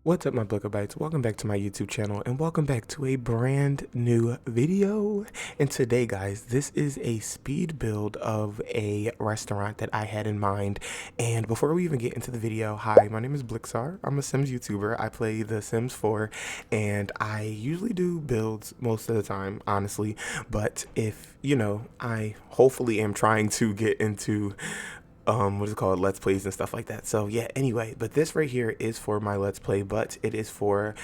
What's up, my Blixaar? Welcome back to my YouTube channel and welcome back to a brand new video. And today, guys, this is a speed build of a restaurant that I had in mind. And before we even get into the video, hi, my name is Blixaar. I'm a Sims YouTuber. I play The Sims 4 and I usually do builds most of the time, honestly. But if, I hopefully am trying to get into what is it called, let's plays and stuff like that. So yeah, anyway, but this right here is for my let's play, but it is for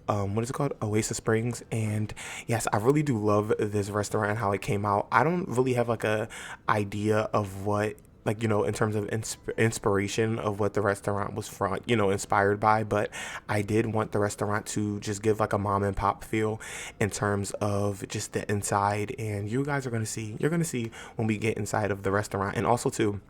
what is it called, Oasis Springs. And yes, I really do love this restaurant and how it came out. I don't really have like a idea of what, like, in terms of inspiration of what the restaurant was from, inspired by, but I did want the restaurant to just give like a mom and pop feel in terms of just the inside. And you guys are going to see, you're going to see when we get inside of the restaurant. And also too,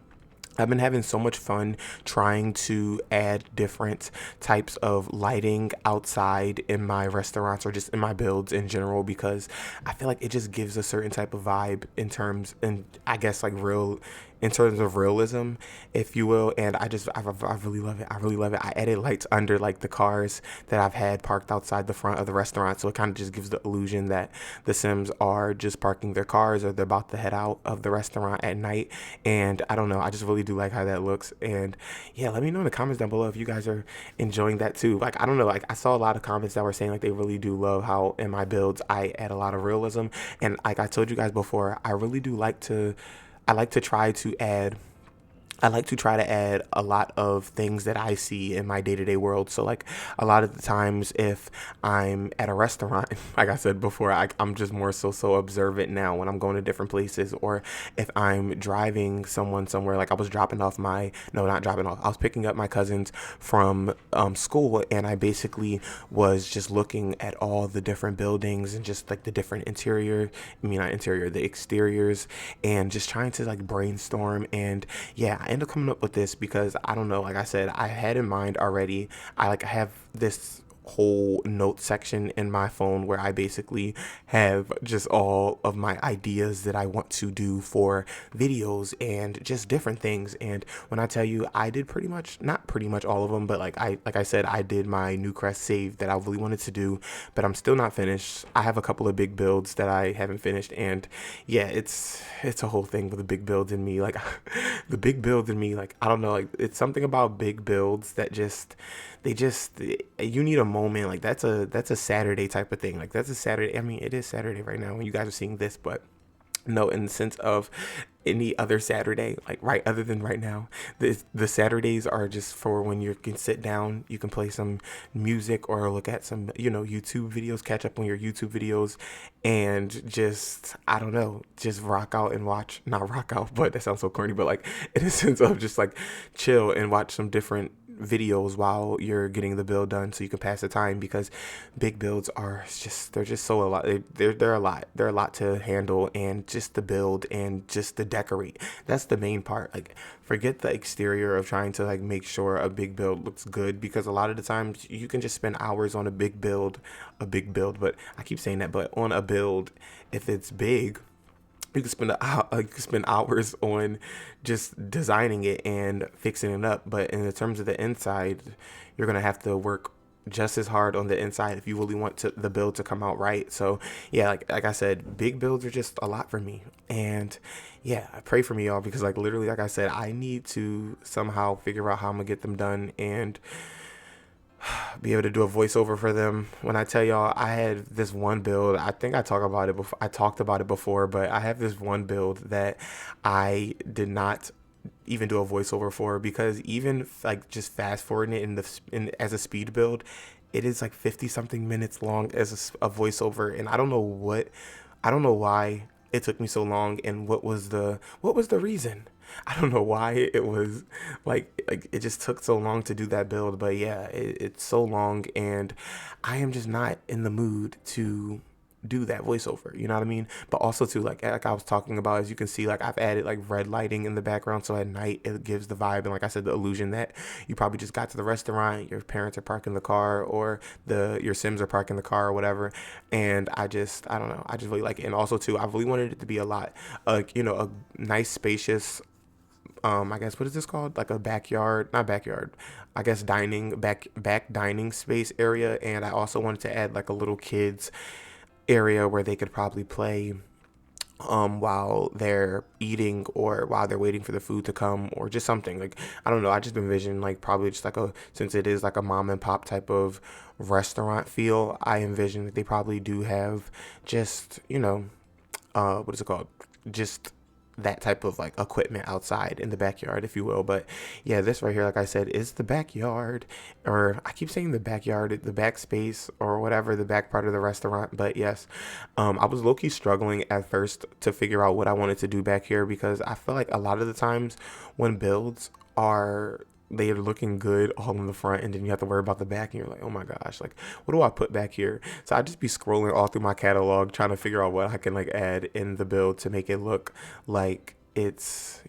I've been having so much fun trying to add different types of lighting outside in my restaurants or just in my builds in general, because I feel like it just gives a certain type of vibe in terms, and I guess like real, in terms of realism, if you will. And I really love it. I really love it. I added lights under like the cars that I've had parked outside the front of the restaurant. So it kind of just gives the illusion that the Sims are just parking their cars or they're about to head out of the restaurant at night. And I don't know, I just really do like how that looks. And yeah, let me know in the comments down below if you guys are enjoying that too. Like, I don't know, like I saw a lot of comments that were saying like they really do love how in my builds I add a lot of realism. And like I told you guys before, I like to try to add a lot of things that I see in my day-to-day world. So like a lot of the times if I'm at a restaurant, like I said before, I'm just more so observant now when I'm going to different places, or if I'm driving someone somewhere. Like I was dropping off my, no, not dropping off, I was picking up my cousins from school, and I basically was just looking at all the different buildings and just like the different interior, I mean not interior, the exteriors, and just trying to like brainstorm. And yeah, I ended up coming up with this because I don't know, like I said, I had in mind already. I have this whole note section in my phone where I basically have just all of my ideas that I want to do for videos and just different things. And when I tell you, I did pretty much, not pretty much all of them, but like I said, I did my new crest save that I really wanted to do, but I'm still not finished. I have a couple of big builds that I haven't finished. And yeah, it's a whole thing with the big builds in me. Like the big builds in me, like I don't know, like it's something about big builds that just, you need a moment. Like that's a Saturday type of thing. Like that's a Saturday. I mean, it is Saturday right now when you guys are seeing this, but no, in the sense of any other Saturday, like right other than right now, the Saturdays are just for when you can sit down, you can play some music or look at some, YouTube videos, catch up on your YouTube videos, and just, I don't know, just rock out and watch, not rock out, but that sounds so corny, but like in a sense of just like chill and watch some different videos while you're getting the build done so you can pass the time. Because big builds are just, they're just so a lot, they're a lot to handle, and just the build and just the decorate, that's the main part. Like forget the exterior of trying to like make sure a big build looks good, because a lot of the times you can just spend hours on a big build, but I keep saying that, but on a build, if it's big, you can spend hours on just designing it and fixing it up. But in the terms of the inside, you're gonna have to work just as hard on the inside if you really want the build to come out right. So yeah, like I said, big builds are just a lot for me. And yeah, I pray for me, y'all, because like literally, like I said, I need to somehow figure out how I'm gonna get them done and be able to do a voiceover for them. When I tell y'all, I had this one build, I think I talked about it before, but I have this one build that I did not even do a voiceover for, because even like just fast forwarding it as a speed build, it is like 50 something minutes long as a voiceover. And I don't know why it took me so long, and what was the reason. I don't know why it was like it just took so long to do that build. But yeah, it's so long, and I am just not in the mood to do that voiceover, you know what I mean? But also too, like I was talking about, as you can see, like I've added like red lighting in the background, so at night it gives the vibe, and like I said, the illusion that you probably just got to the restaurant, your parents are parking the car, or your Sims are parking the car or whatever. And I don't know, I just really like it. And also too, I really wanted it to be a lot, a nice spacious I guess what is this called? Like a backyard, not backyard. I guess dining back dining space area, and I also wanted to add like a little kids area where they could probably play while they're eating or while they're waiting for the food to come or just something like I don't know. I just envision like probably just like a since it is like a mom and pop type of restaurant feel. I envision that they probably do have just what is it called? Just that type of like equipment outside in the backyard, if you will. But yeah, this right here, like I said, is the backyard, or I keep saying the backyard, the back space, or whatever, the back part of the restaurant. But yes, I was low key struggling at first to figure out what I wanted to do back here because I feel like a lot of the times when builds are they are looking good all in the front and then you have to worry about the back and you're like, oh my gosh, like what do I put back here? So I just be scrolling all through my catalog trying to figure out what I can like add in the build to make it look like it's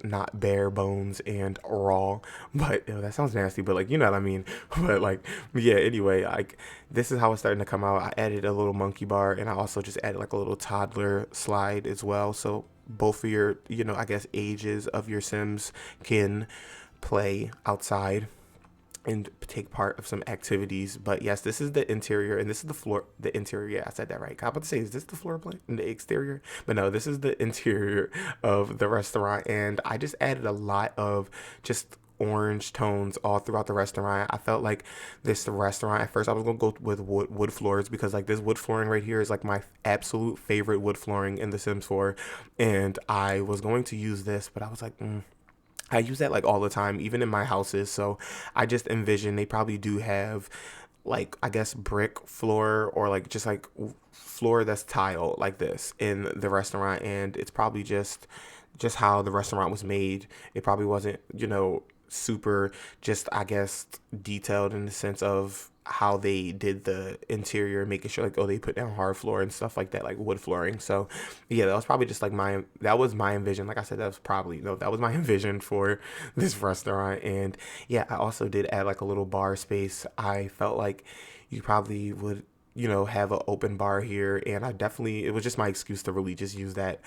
not bare bones and raw. But that sounds nasty, but like you know what I mean. But like yeah, anyway, like this is how it's starting to come out. I added a little monkey bar and I also just added like a little toddler slide as well, so both of your I guess ages of your Sims can play outside and take part of some activities. But yes, this is the interior and this is the floor. The interior, yeah, I said that right. I'm about to say, is this the floor plan and the exterior? But no, this is the interior of the restaurant, and I just added a lot of just orange tones all throughout the restaurant. I felt like this restaurant at first I was gonna go with wood floors because like this wood flooring right here is like my absolute favorite wood flooring in The Sims 4, and I was going to use this, but I was like, I use that like all the time, even in my houses. So I just envision they probably do have like I guess brick floor or like just like floor that's tile like this in the restaurant, and it's probably just how the restaurant was made. It probably wasn't super just I guess detailed in the sense of how they did the interior, making sure like they put down hard floor and stuff like that, like wood flooring. So yeah, that was probably just like that was my envision. Like I said, that was probably no, that was my envision for this restaurant. And yeah, I also did add like a little bar space. I felt like you probably would have an open bar here, and it was just my excuse to really just use that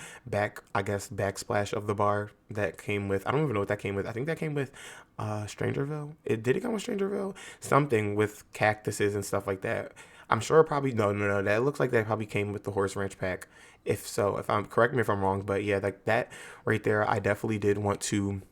I guess, backsplash of the bar that came with, I don't even know what that came with. I think that came with Strangerville. Did it come with Strangerville? Something with cactuses and stuff like that. I'm sure it probably, no, that looks like that probably came with the Horse Ranch pack. If so, correct me if I'm wrong, but yeah, like that right there, I definitely did want to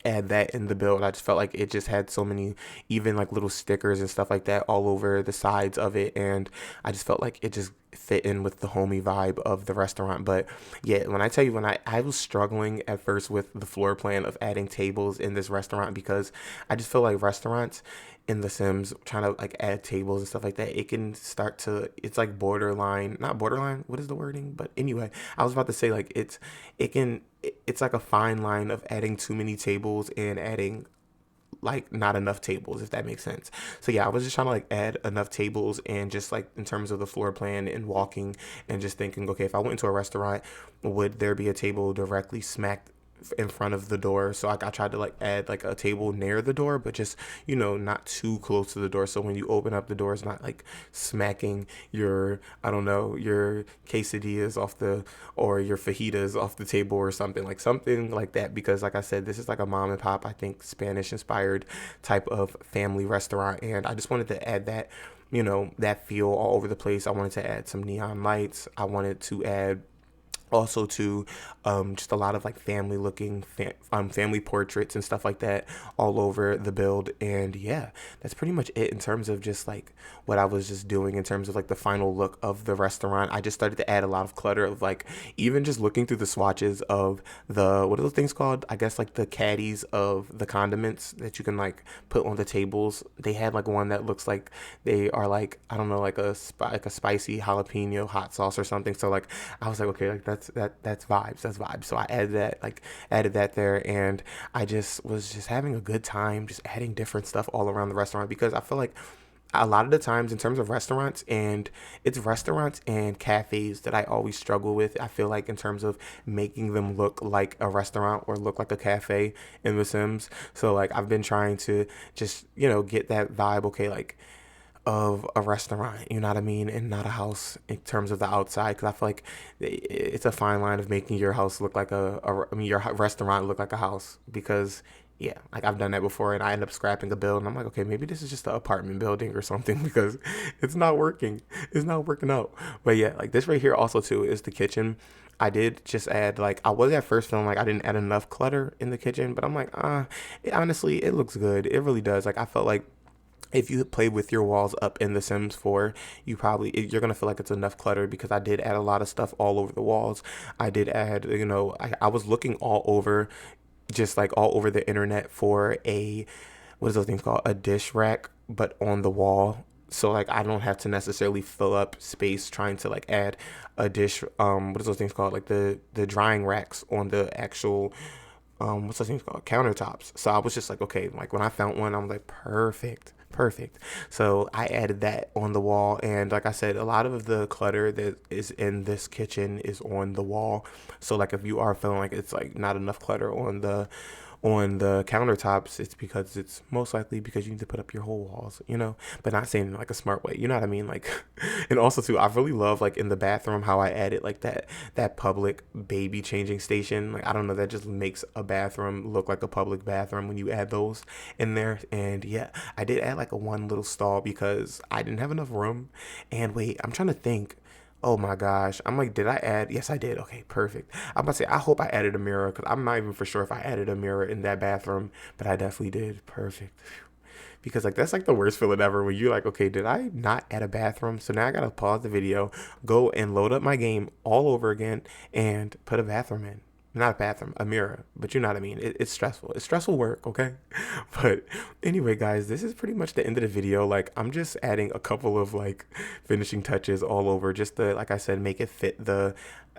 add that in the build. I just felt like it just had so many even like little stickers and stuff like that all over the sides of it, and I just felt like it just fit in with the homey vibe of the restaurant. But yeah, when I tell you, when I was struggling at first with the floor plan of adding tables in this restaurant, because I just feel like restaurants in The Sims trying to like add tables and stuff like that, it can start to, it's like borderline, not borderline, what is the wording? But anyway, I was about to say like it's like a fine line of adding too many tables and adding like not enough tables, if that makes sense. So yeah, I was just trying to like add enough tables, and just like in terms of the floor plan and walking and just thinking, okay, if I went into a restaurant, would there be a table directly smack in front of the door? So I tried to like add like a table near the door, but just not too close to the door, so when you open up the door, it's not like smacking your, I don't know, your quesadillas off the, or your fajitas off the table, or something like that. Because like I said, this is like a mom and pop, I think Spanish inspired type of family restaurant, and I just wanted to add that that feel all over the place. I wanted to add some neon lights. I wanted to add also to just a lot of like family looking family portraits and stuff like that all over the build. And yeah, that's pretty much it in terms of just like what I was just doing in terms of like the final look of the restaurant. I just started to add a lot of clutter of like even just looking through the swatches of the, what are those things called, I guess like the caddies of the condiments that you can like put on the tables. They had like one that looks like they are like, I don't know, like a spicy jalapeno hot sauce or something. So like I was like, okay, like that's vibes. So I added that there, and I just was just having a good time just adding different stuff all around the restaurant, because I feel like a lot of the times in terms of restaurants, and it's restaurants and cafes that I always struggle with, I feel like, in terms of making them look like a restaurant or look like a cafe in The Sims. So like I've been trying to just get that vibe. Okay, like of a restaurant, you know what I mean, and not a house in terms of the outside, because I feel like it's a fine line of making your house look like I mean, your restaurant look like a house, because yeah, like I've done that before and I end up scrapping a build and I'm like, okay, maybe this is just the apartment building or something because it's not working. It's not working out. But yeah, like this right here also too is the kitchen. I did just add, like, I was at first feeling like I didn't add enough clutter in the kitchen, but I'm like, honestly, it looks good. It really does. Like I felt like if you play with your walls up in The Sims 4, you're gonna feel like it's enough clutter because I did add a lot of stuff all over the walls. I did add, I was looking all over, just like all over the internet for a, what is those things called, a dish rack, but on the wall. So like I don't have to necessarily fill up space trying to like add a dish. What is those things called? Like the drying racks on the actual what's those things called, countertops. So I was just like, okay, like when I found one, I'm like, perfect. So I added that on the wall, and like I said, a lot of the clutter that is in this kitchen is on the wall. So like if you are feeling like it's like not enough clutter on the countertops, it's because it's most likely because you need to put up your whole walls, but not saying in like a smart way, you know what I mean? Like, and also too, I really love like in the bathroom how I added like that public baby changing station. Like, I don't know, that just makes a bathroom look like a public bathroom when you add those in there. And yeah, I did add like a one little stall because I didn't have enough room. And wait, I'm trying to think. Oh my gosh. I'm like, did I add? Yes, I did. Okay, perfect. I'm about to say, I hope I added a mirror because I'm not even for sure if I added a mirror in that bathroom, but I definitely did. Perfect. Because like that's like the worst feeling ever when you're like, okay, did I not add a bathroom? So now I gotta pause the video, go and load up my game all over again, and put a bathroom in. Not a bathroom, a mirror. But you know what I mean. It's stressful. It's stressful work, okay? But anyway, guys, this is pretty much the end of the video. Like, I'm just adding a couple of like finishing touches all over, just to, like I said, make it fit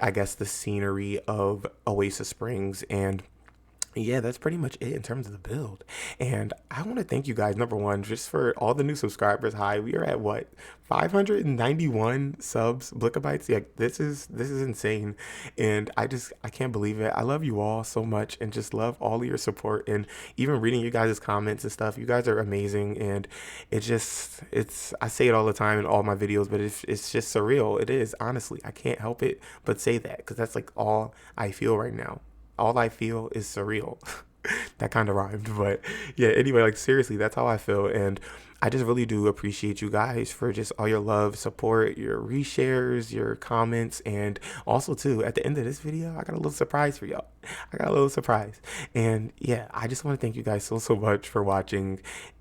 I guess, the scenery of Oasis Springs. And yeah, that's pretty much it in terms of the build. And I want to thank you guys, number one, just for all the new subscribers. Hi, we are at what, 591 subs, Blixabytes. Yeah, this is insane. And I can't believe it. I love you all so much and just love all of your support and even reading you guys' comments and stuff. You guys are amazing. And I say it all the time in all my videos, but it's just surreal. It is, honestly. I can't help it but say that because that's like all I feel right now. All I feel is surreal. That kind of rhymed, but yeah, anyway, like seriously, that's how I feel. And I just really do appreciate you guys for just all your love, support, your reshares, your comments. And also too, at the end of this video, I got a little surprise for y'all. I got a little surprise. And yeah, I just want to thank you guys so much for watching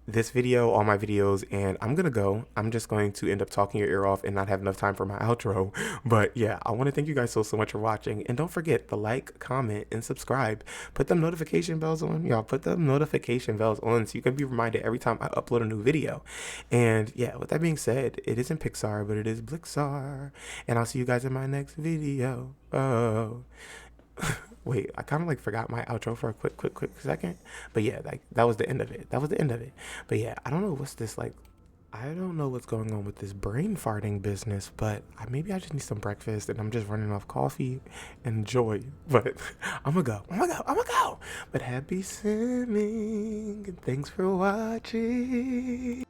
this video, all my videos, and I'm gonna go. I'm just going to end up talking your ear off and not have enough time for my outro. But yeah, I want to thank you guys so much for watching, and don't forget to like, comment, and subscribe. Put them notification bells on, y'all. Put them notification bells on so you can be reminded every time I upload a new video. And yeah, with that being said, it isn't Pixar, but it is Blixaar, and I'll see you guys in my next video. Oh. Wait, I kind of like forgot my outro for a quick second. But yeah, like that was the end of it. That was the end of it. But yeah, I don't know what's this like. I don't know what's going on with this brain farting business, but maybe I just need some breakfast and I'm just running off coffee and joy. But I'm gonna go. But happy simming and thanks for watching.